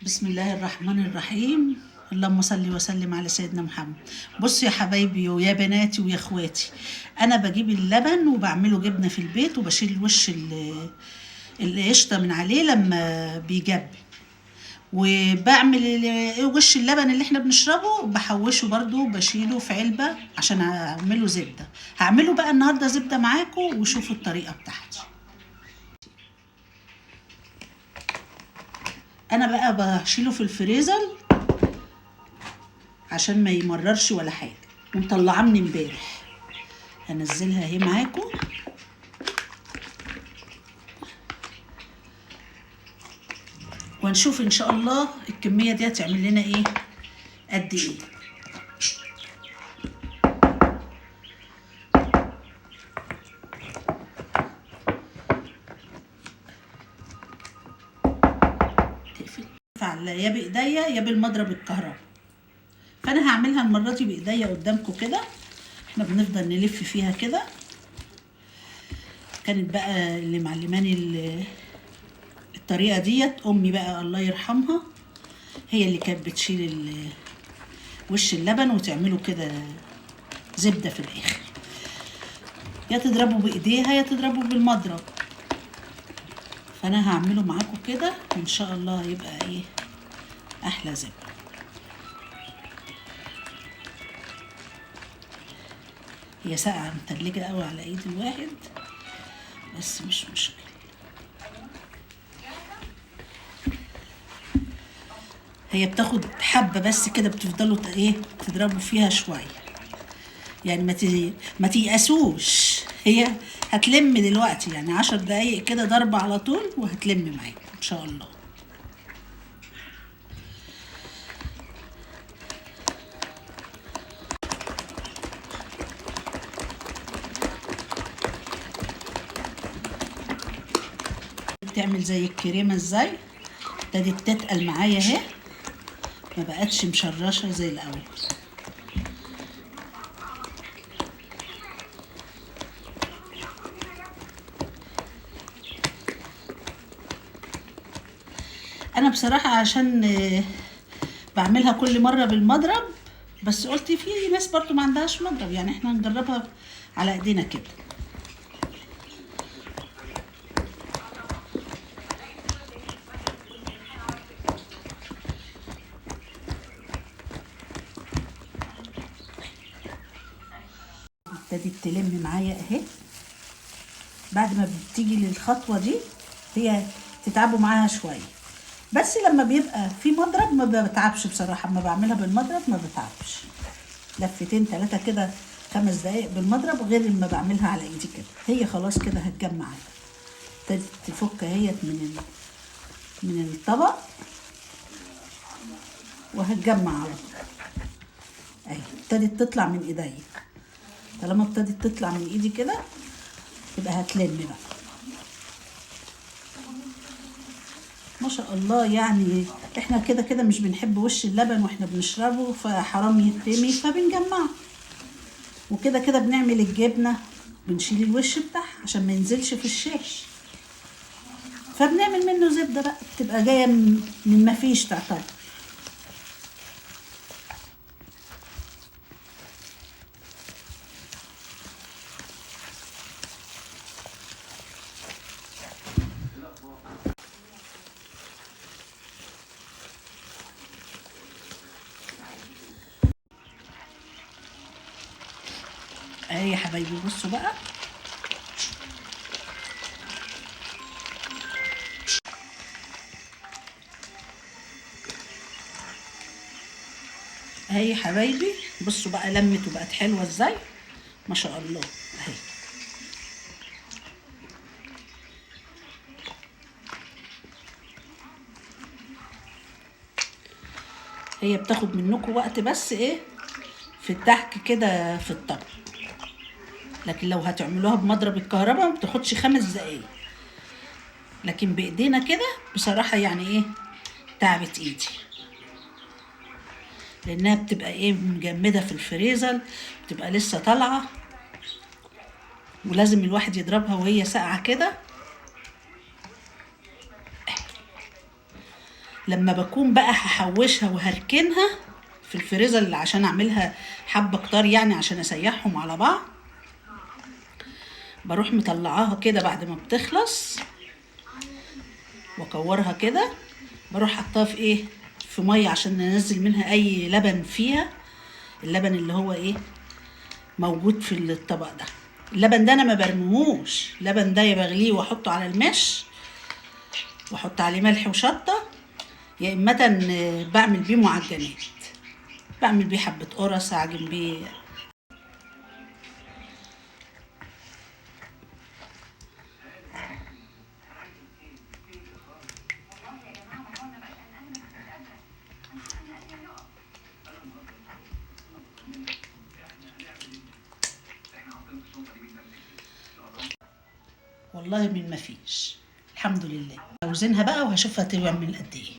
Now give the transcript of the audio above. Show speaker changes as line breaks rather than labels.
بسم الله الرحمن الرحيم. اللهم صل وسلم على سيدنا محمد. بصوا يا حبايبي ويا بناتي ويا اخواتي، انا بجيب اللبن وبعمله جبنه في البيت وبشيل وش القشطه من عليه لما بيجب، وبعمل وش اللبن اللي احنا بنشربه بحوشه برضو بشيله في علبه عشان اعمله زبده. هعمله بقى النهارده زبده معاكم وشوفوا الطريقه بتاعتي. انا بقى بشيله في الفريزر عشان ما يمررش ولا حاجه، ومطلعاه من امبارح. هنزلها اهي معاكم. ونشوف ان شاء الله الكميه دي هتعمل لنا ايه قد ايه. تقفل على يا بايديا يا بالمضرب الكهرباء. فانا هعملها المره دي بايديا قدامكم كده. احنا بنفضل نلف فيها كده. كانت بقى اللي معلماني الطريقه ديت امي بقى الله يرحمها، هي اللي كانت بتشيل وش اللبن وتعمله كده زبده في الاخر، يا تضربه بايديها يا تضربه بالمضرب. فانا هعمله معاكم كده وان شاء الله يبقى ايه احلى زبده. هي ساقعه متلجه قوي على ايد الواحد بس مش مشكله. هي بتاخد حبه بس كده، بتفضلوا ايه تضربوا فيها شويه، يعني ما تيأسوش. هي هتلم دلوقتي، يعني 10 دقايق كده ضربة على طول وهتلم معاكم ان شاء الله. بتعمل زي الكريمة ازاي، ابتدت تتقل معايا اهي، ما بقتش مشرشة زي الاول. انا بصراحة عشان بعملها كل مرة بالمضرب، بس قلت في ناس برضو ما عندهاش مضرب، يعني احنا نجربها على ايدينا كده. ابتدت تلم معايا اهي. بعد ما بتيجي للخطوة دي هي تتعبوا معاها شوية، بس لما بيبقى في مضرب ما بتعبش بصراحة. اما بعملها بالمضرب ما بتعبش، لفتين 3 كده 5 دقايق بالمضرب، غير لما بعملها على ايدي كده. هي خلاص كده هتجمع، ابتدت تفك اهيت من الطبق وهتجمع على طول اهي. ابتدت تطلع من ايديا، طالما ابتدت تطلع من ايدي كده يبقى هتلم بقى ما شاء الله. يعني احنا كده كده مش بنحب وش اللبن واحنا بنشربه، فحرام يترمي فبنجمعه. وكده كده بنعمل الجبنة بنشيل الوش بتاعها عشان ما ينزلش في الشاش، فبنعمل منه زبدة بقى بتبقى جاية من ما فيش تعتبر. اهي يا حبايبي بصوا بقى، اهي يا حبايبي بصوا بقى لمت وبقت حلوة ازاي ما شاء الله. اهي هي بتاخد منكم وقت بس ايه في الدحك كده في الطبق، لكن لو هتعملوها بمضرب الكهرباء ما بتاخدش 5 دقايق. لكن بايدينا كده بصراحة يعني ايه تعبت ايدي، لانها بتبقى ايه مجمدة في الفريزر، بتبقى لسه طالعة، ولازم الواحد يضربها وهي ساقعة كده. لما بكون بقى هحوشها وهركنها في الفريزر اللي عشان اعملها حبة كتار يعني عشان اسيحهم على بعض، بروح مطلعاها كده بعد ما بتخلص واكورها كده، بروح حطاها في ايه، في ميه عشان ننزل منها اي لبن فيها، اللبن اللي هو ايه موجود في الطبق ده. اللبن ده انا ما برميهوش، اللبن ده يا بغليه واحطه على المش واحط عليه ملح وشطه، يا اما بعمل بيه معجنات، بعمل بيه حبه قرص، اعجن بيه. والله من ما فيش، الحمد لله. اوزنها بقى وهشوفها تعمل قد ايه.